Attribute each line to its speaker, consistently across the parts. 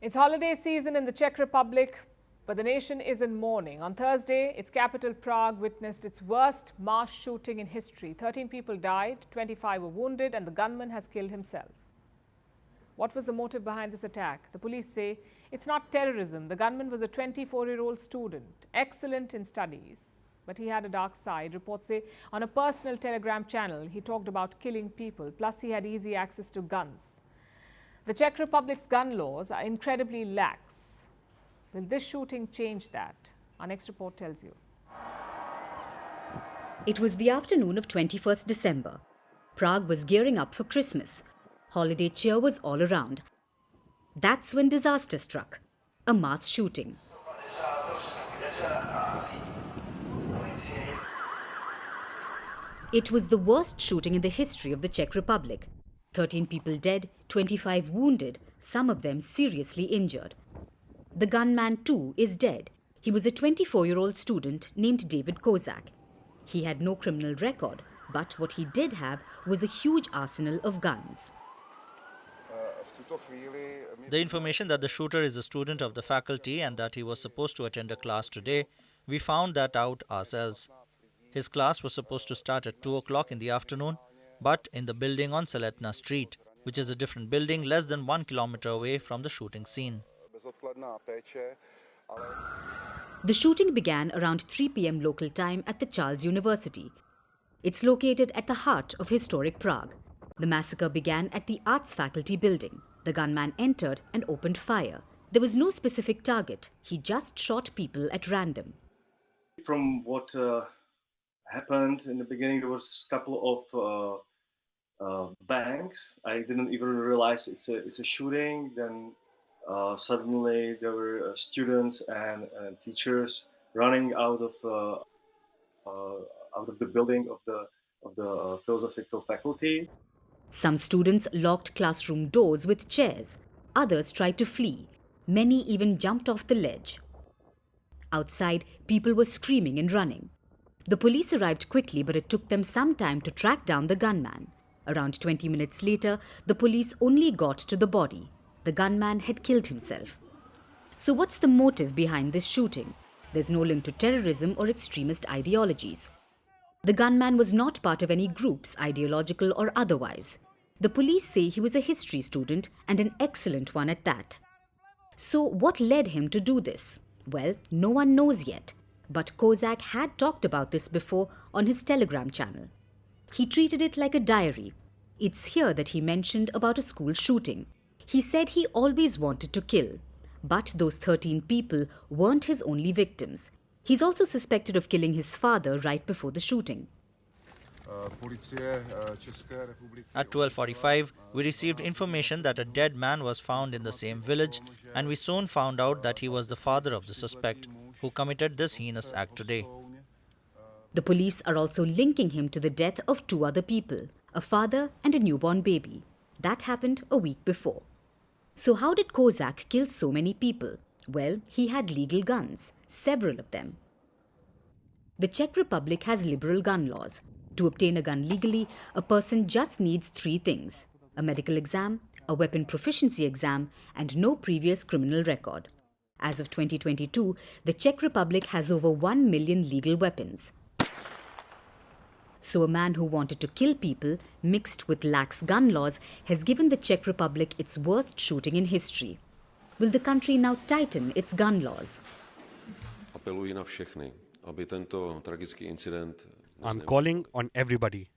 Speaker 1: It's holiday season in the Czech Republic, but the nation is in mourning. On Thursday, its capital Prague witnessed its worst mass shooting in history. 13 people died, 25 were wounded, and the gunman has killed himself. What was the motive behind this attack? The police say it's not terrorism. The gunman was a 24-year-old student, excellent in studies. But he had a dark side. Reports say on a personal Telegram channel, he talked about killing people. Plus, he had easy access to guns. The Czech Republic's gun laws are incredibly lax. Will this shooting change that? Our next report tells you.
Speaker 2: It was the afternoon of 21st December. Prague was gearing up for Christmas. Holiday cheer was all around. That's when disaster struck. A mass shooting. It was the worst shooting in the history of the Czech Republic. 13 people dead, 25 wounded, some of them seriously injured. The gunman too is dead. He was a 24-year-old student named David Kozak. He had no criminal record, but what he did have was a huge arsenal of guns.
Speaker 3: The information that the shooter is a student of the faculty and that he was supposed to attend a class today, we found that out ourselves. His class was supposed to start at 2 o'clock in the afternoon, but in the building on Saletna Street, which is a different building less than 1 kilometer away from the shooting scene.
Speaker 2: The shooting began around 3 p.m. local time at the Charles University. It's located at the heart of historic Prague. The massacre began at the Arts Faculty building. The gunman entered and opened fire. There was no specific target. He just shot people at random.
Speaker 4: From what happened in the beginning, there was a couple of bangs. I didn't even realize it's a shooting. Then suddenly there were students and teachers running out of the building of the philosophical faculty.
Speaker 2: Some students locked classroom doors with chairs. Others tried to flee. Many even jumped off the ledge. Outside, people were screaming and running. The police arrived quickly, but it took them some time to track down the gunman. Around 20 minutes later, the police only got to the body. The gunman had killed himself. So what's the motive behind this shooting? There's no link to terrorism or extremist ideologies. The gunman was not part of any groups, ideological or otherwise. The police say he was a history student and an excellent one at that. So what led him to do this? Well, no one knows yet. But Kozak had talked about this before on his Telegram channel. He treated it like a diary. It's here that he mentioned about a school shooting. He said he always wanted to kill. But those 13 people weren't his only victims. He's also suspected of killing his father right before the shooting.
Speaker 3: At 12:45, we received information that a dead man was found in the same village, and we soon found out that he was the father of the suspect who committed this heinous act today.
Speaker 2: The police are also linking him to the death of 2 other people, a father and a newborn baby. That happened a week before. So how did Kozak kill so many people? Well, he had legal guns, several of them. The Czech Republic has liberal gun laws. To obtain a gun legally, a person just needs 3 things: a medical exam, a weapon proficiency exam, and no previous criminal record. As of 2022, the Czech Republic has over 1 million legal weapons. So a man who wanted to kill people, mixed with lax gun laws, has given the Czech Republic its worst shooting in history. Will the country now tighten its gun laws?
Speaker 5: I'm calling on everybody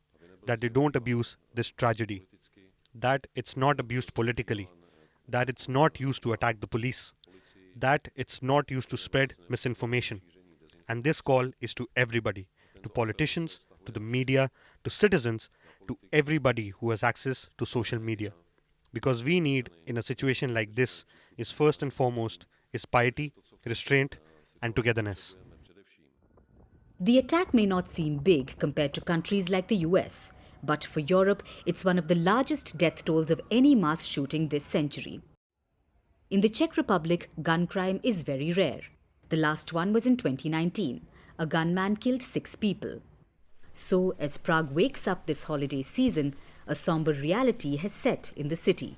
Speaker 5: that they don't abuse this tragedy, that it's not abused politically, that it's not used to attack the police, that it's not used to spread misinformation. And this call is to everybody, to politicians, to the media, to citizens, to everybody who has access to social media. Because we need, in a situation like this, is first and foremost, is piety, restraint, and togetherness.
Speaker 2: The attack may not seem big compared to countries like the US, but for Europe, it's one of the largest death tolls of any mass shooting this century. In the Czech Republic, gun crime is very rare. The last one was in 2019. A gunman killed 6 people. So, as Prague wakes up this holiday season, a somber reality has set in the city.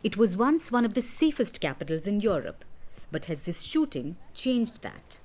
Speaker 2: It was once one of the safest capitals in Europe. But has this shooting changed that?